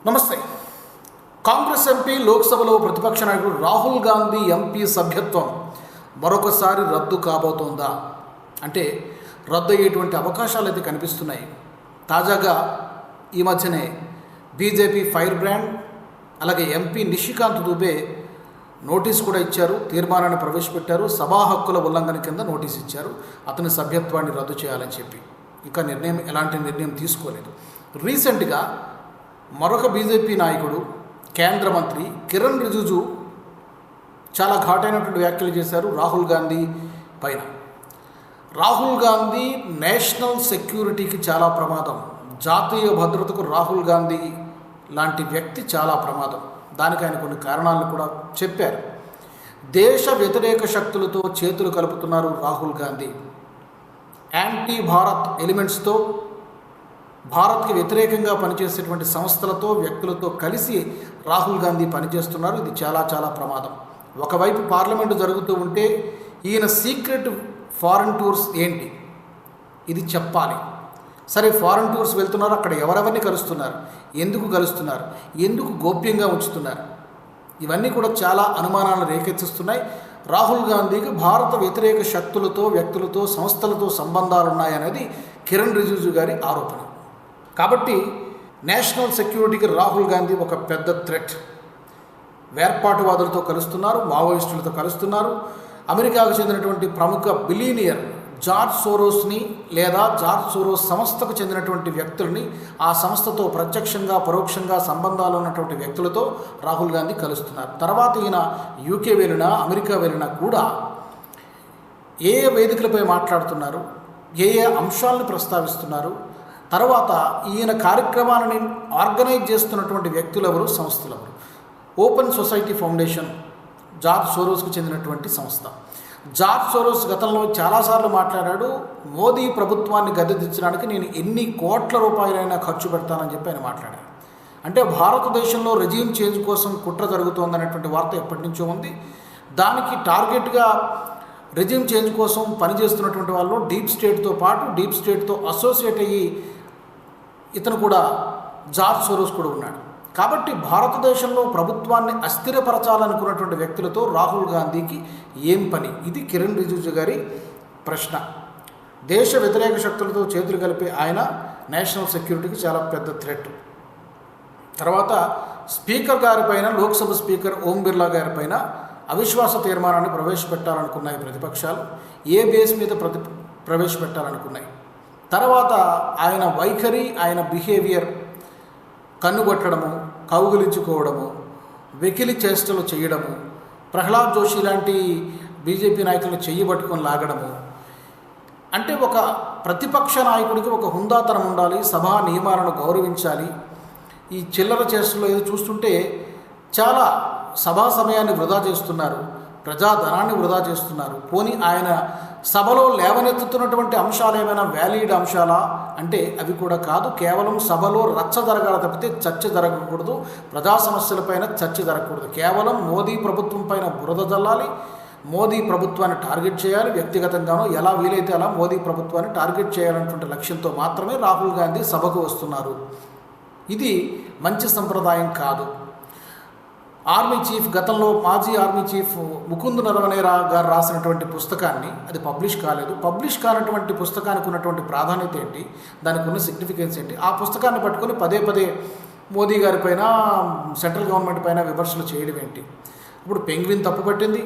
నమస్తే. కాంగ్రెస్ ఎంపీ లోక్సభలో ప్రతిపక్ష నాయకుడు రాహుల్ గాంధీ ఎంపీ సభ్యత్వం మరొకసారి రద్దు కాబోతోందా అంటే రద్దు అయ్యేటువంటి అవకాశాలు అయితే కనిపిస్తున్నాయి. తాజాగా ఈ మధ్యనే బీజేపీ ఫైర్ బ్రాండ్ అలాగే ఎంపీ నిషికాంత్ దుబే నోటీస్ కూడా ఇచ్చారు, తీర్మానాన్ని ప్రవేశపెట్టారు. సభా హక్కుల ఉల్లంఘన కింద నోటీస్ ఇచ్చారు, అతని సభ్యత్వాన్ని రద్దు చేయాలని చెప్పి. ఇంకా ఎలాంటి నిర్ణయం తీసుకోలేదు. రీసెంట్గా మరొక బీజేపీ నాయకుడు కేంద్ర మంత్రి కిరణ్ రిజిజు చాలా ఘాటైనటువంటి వ్యాఖ్యలు చేశారు రాహుల్ గాంధీ పైన. రాహుల్ గాంధీ నేషనల్ సెక్యూరిటీకి చాలా ప్రమాదం, జాతీయ భద్రతకు రాహుల్ గాంధీ లాంటి వ్యక్తి చాలా ప్రమాదం. దానికి ఆయన కొన్ని కారణాలను కూడా చెప్పారు. దేశ వ్యతిరేక శక్తులతో చేతులు కలుపుతున్నారు రాహుల్ గాంధీ. యాంటీ భారత్ ఎలిమెంట్స్తో, భారత్కి వ్యతిరేకంగా పనిచేసేటువంటి సంస్థలతో, వ్యక్తులతో కలిసి రాహుల్ గాంధీ పనిచేస్తున్నారు. ఇది చాలా చాలా ప్రమాదం. ఒకవైపు పార్లమెంటు జరుగుతూ ఉంటే ఈయన సీక్రెట్ ఫారెన్ టూర్స్ ఏంటి, ఇది చెప్పాలి. సరే, ఫారెన్ టూర్స్ వెళ్తున్నారు, అక్కడ ఎవరెవరిని కలుస్తున్నారు, ఎందుకు కలుస్తున్నారు, ఎందుకు గోప్యంగా ఉంచుతున్నారు, ఇవన్నీ కూడా చాలా అనుమానాలను రేకెత్తిస్తున్నాయి. రాహుల్ గాంధీకి భారత వ్యతిరేక శక్తులతో, వ్యక్తులతో, సంస్థలతో సంబంధాలు ఉన్నాయనేది కిరణ్ రిజిజు గారి ఆరోపణ. కాబట్టి నేషనల్ సెక్యూరిటీకి రాహుల్ గాంధీ ఒక పెద్ద థ్రెట్. వేర్పాటువాదులతో కలుస్తున్నారు, మావోయిస్టులతో కలుస్తున్నారు. అమెరికాకు చెందినటువంటి ప్రముఖ బిలియనియర్ జార్జ్ సోరోస్ని లేదా జార్జ్ సోరోస్ సంస్థకు చెందినటువంటి వ్యక్తుల్ని, ఆ సంస్థతో ప్రత్యక్షంగా పరోక్షంగా సంబంధాలు ఉన్నటువంటి వ్యక్తులతో రాహుల్ గాంధీ కలుస్తున్నారు. తర్వాత ఈయన యూకే వెళ్ళినా, అమెరికా వెళ్ళినా కూడా ఏ ఏ వేదికలపై మాట్లాడుతున్నారు, ఏ ఏ అంశాలను ప్రస్తావిస్తున్నారు, తర్వాత ఈయన కార్యక్రమాలని ఆర్గనైజ్ చేస్తున్నటువంటి వ్యక్తులు ఎవరు, సంస్థలు ఎవరు. ఓపెన్ సొసైటీ ఫౌండేషన్ జార్జ్ సోరోస్కి చెందినటువంటి సంస్థ. జార్జ్ సోరోస్ గతంలో చాలాసార్లు మాట్లాడాడు, మోదీ ప్రభుత్వాన్ని గద్దెదించడానికి నేను ఎన్ని కోట్ల రూపాయలైనా ఖర్చు పెడతానని చెప్పి ఆయన మాట్లాడారు. అంటే భారతదేశంలో రెజీమ్ చేంజ్ కోసం కుట్ర జరుగుతోందనేటువంటి వార్త ఎప్పటి నుంచో ఉంది. దానికి టార్గెట్గా రెజీమ్ చేంజ్ కోసం పనిచేస్తున్నటువంటి వాళ్ళు డీప్ స్టేట్తో పాటు డీప్ స్టేట్తో అసోసియేట్ అయ్యి ఇతను కూడా జార్జ్ సోరోస్ కూడా ఉన్నాడు. కాబట్టి భారతదేశంలో ప్రభుత్వాన్ని అస్థిరపరచాలనుకున్నటువంటి వ్యక్తులతో రాహుల్ గాంధీకి ఏం పని, ఇది కిరణ్ రిజిజు గారి ప్రశ్న. దేశ వ్యతిరేక శక్తులతో చేతులు కలిపే ఆయన నేషనల్ సెక్యూరిటీకి చాలా పెద్ద థ్రెట్. తర్వాత స్పీకర్ గారిపైన, లోక్సభ స్పీకర్ ఓం బిర్లా గారిపైన అవిశ్వాస తీర్మానాన్ని ప్రవేశపెట్టాలనుకున్నాయి ప్రతిపక్షాలు. ఏ బేస్ మీద ప్రవేశపెట్టాలనుకున్నాయి. తర్వాత ఆయన వైఖరి, ఆయన బిహేవియర్, కన్నుగొట్టడము, కౌగిలించుకోవడము, వెకిలి చేష్టలు చేయడము, ప్రహ్లాద్ జోషి లాంటి బీజేపీ నాయకులు చెయ్యబట్టుకొని లాగడము, అంటే ఒక ప్రతిపక్ష నాయకుడికి ఒక హుందాతనం ఉండాలి, సభా నియమాలను గౌరవించాలి. ఈ చిల్లర చేష్టలు ఏదో చూస్తుంటే చాలా సభా సమయాన్ని వృధా చేస్తున్నారు, ప్రజాధనాన్ని వృధా చేస్తున్నారు. పోనీ ఆయన సభలో లేవనెత్తుతున్నటువంటి అంశాలు ఏమైనా వ్యాలిడ్ అంశాలా అంటే అవి కూడా కాదు. కేవలం సభలో రచ్చ జరగాలి తప్పితే చర్చ జరగకూడదు, ప్రజా సమస్యలపైన చర్చ జరగకూడదు. కేవలం మోదీ ప్రభుత్వం పైన బురద జల్లాలి, మోదీ ప్రభుత్వాన్ని టార్గెట్ చేయాలి, వ్యక్తిగతంగానో ఎలా వీలైతే అలా మోదీ ప్రభుత్వాన్ని టార్గెట్ చేయాలన్నటువంటి లక్ష్యంతో మాత్రమే రాహుల్ గాంధీ సభకు వస్తున్నారు. ఇది మంచి సంప్రదాయం కాదు. ఆర్మీ చీఫ్, గతంలో మాజీ ఆర్మీ చీఫ్ ముకుంద్ నరవణే గారు రాసినటువంటి పుస్తకాన్ని, అది పబ్లిష్ కాలేదు, పబ్లిష్ కానటువంటి పుస్తకానికి ఉన్నటువంటి ప్రాధాన్యత ఏంటి, దానికి ఉన్న సిగ్నిఫికెన్స్ ఏంటి, ఆ పుస్తకాన్ని పట్టుకొని పదే పదే మోదీ గారి పైన, సెంట్రల్ గవర్నమెంట్ పైన విమర్శలు చేయడం ఏంటి. ఇప్పుడు పెంగ్విన్ తప్పు పట్టింది,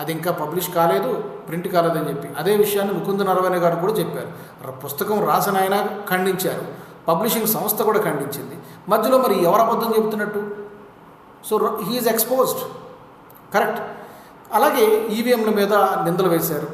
అది ఇంకా పబ్లిష్ కాలేదు, ప్రింట్ కాలేదని చెప్పి అదే విషయాన్ని ముకుంద్ నరవణే గారు కూడా చెప్పారు. పుస్తకం రాసిన ఆయన ఖండించారు, పబ్లిషింగ్ సంస్థ కూడా ఖండించింది. మధ్యలో మరి ఎవరు అబద్ధం చెబుతున్నట్టు? So he is exposed, correct. అలాగే ఈవీఎంల మీద నిందలు వేశారు,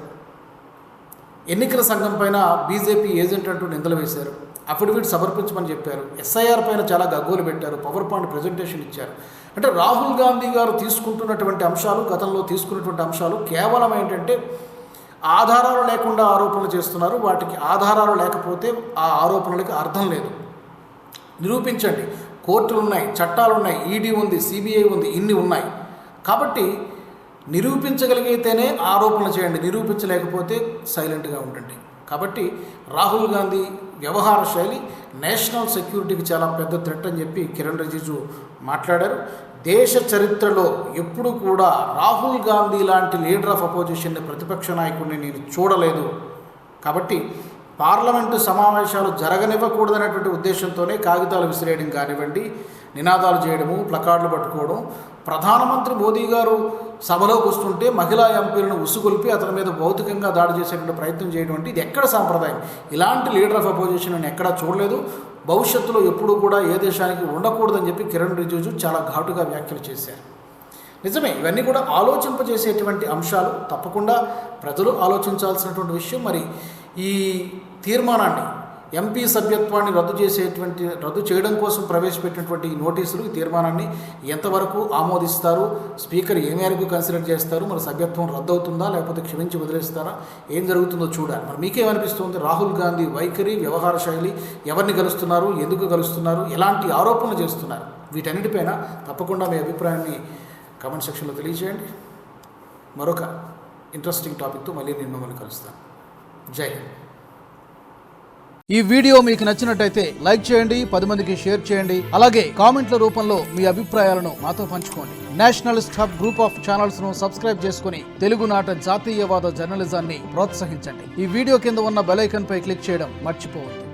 ఎన్నికల సంఘం పైన బీజేపీ ఏజెంట్ అంటూ నిందలు వేశారు, అఫిడవిట్ సమర్పించమని చెప్పారు, ఎస్ఐఆర్ పైన చాలా గగ్గోలు పెట్టారు, పవర్ పాయింట్ ప్రజెంటేషన్ ఇచ్చారు. అంటే రాహుల్ గాంధీ గారు తీసుకుంటున్నటువంటి అంశాలు, గతంలో తీసుకున్నటువంటి అంశాలు కేవలం ఏంటంటే ఆధారాలు లేకుండా ఆరోపణలు చేస్తున్నారు. వాటికి ఆధారాలు లేకపోతే ఆ ఆరోపణలకి అర్థం లేదు. నిరూపించండి, కోర్టులు ఉన్నాయి, చట్టాలు ఉన్నాయి, ఈడీ ఉంది, సిబిఐ ఉంది, ఇన్ని ఉన్నాయి. కాబట్టి నిరూపించగలిగితేనే ఆరోపణలు చేయండి, నిరూపించలేకపోతే సైలెంట్గా ఉండండి. కాబట్టి రాహుల్ గాంధీ వ్యవహార శైలి నేషనల్ సెక్యూరిటీకి చాలా పెద్ద థ్రెట్ అని చెప్పి కిరణ్ రిజిజు మాట్లాడారు. దేశ చరిత్రలో ఎప్పుడు కూడా రాహుల్ గాంధీ లాంటి లీడర్ ఆఫ్ అపోజిషన్ని, ప్రతిపక్ష నాయకుడిని నేను చూడలేదు. కాబట్టి పార్లమెంటు సమావేశాలు జరగనివ్వకూడదనేటువంటి ఉద్దేశంతోనే కాగితాలు విసిరేయడం కానివ్వండి, నినాదాలు చేయడము, ప్లకార్డులు పట్టుకోవడం, ప్రధానమంత్రి మోదీ గారు సభలోకి వస్తుంటే మహిళా ఎంపీలను ఉసుగొల్పి అతని మీద భౌతికంగా దాడి చేసేటువంటి ప్రయత్నం చేయడం అంటే ఇది ఎక్కడ సాంప్రదాయం? ఇలాంటి లీడర్ ఆఫ్ అపోజిషన్ నేను ఎక్కడా చూడలేదు. భవిష్యత్తులో ఎప్పుడూ కూడా ఏ దేశానికి ఉండకూడదని చెప్పి కిరణ్ రిజిజు చాలా ఘాటుగా వ్యాఖ్యలు చేశారు. నిజమే, ఇవన్నీ కూడా ఆలోచింపజేసేటువంటి అంశాలు, తప్పకుండా ప్రజలు ఆలోచించాల్సినటువంటి విషయం. మరి ఈ తీర్మానాన్ని, ఎంపీ సభ్యత్వాన్ని రద్దు చేయడం కోసం ప్రవేశపెట్టినటువంటి ఈ నోటీసులు, ఈ తీర్మానాన్ని ఎంతవరకు ఆమోదిస్తారు, స్పీకర్ ఏ మేరకు కన్సిడర్ చేస్తారు, మరి సభ్యత్వం రద్దు అవుతుందా లేకపోతే క్షమించి వదిలేస్తారా, ఏం జరుగుతుందో చూడాలి. మరి మీకేమనిపిస్తుంది? రాహుల్ గాంధీ వైఖరి, వ్యవహార శైలి, ఎవరిని కలుస్తున్నారు, ఎందుకు కలుస్తున్నారు, ఎలాంటి ఆరోపణలు చేస్తున్నారు, వీటన్నిటిపైన తప్పకుండా మీ అభిప్రాయాన్ని కామెంట్ సెక్షన్లో తెలియజేయండి. మరొక ఇంట్రెస్టింగ్ టాపిక్తో మళ్ళీ నేను మిమ్మల్ని కలుస్తాను. జై హింద్. ఈ వీడియో మీకు నచ్చినట్టయితే లైక్ చేయండి, 10 మందికి షేర్ చేయండి. అలాగే కామెంట్ల రూపంలో మీ అభిప్రాయాలను మాతో పంచుకోండి. Nationalist hub group of channels ను సబ్స్క్రైబ్ చేసుకుని తెలుగునాట జాతీయవాద జర్నలిజాన్ని ప్రోత్సహించండి. ఈ వీడియో కింద ఉన్న బెల్ ఐకాన్ పై క్లిక్ చేయడం మర్చిపోవద్దు.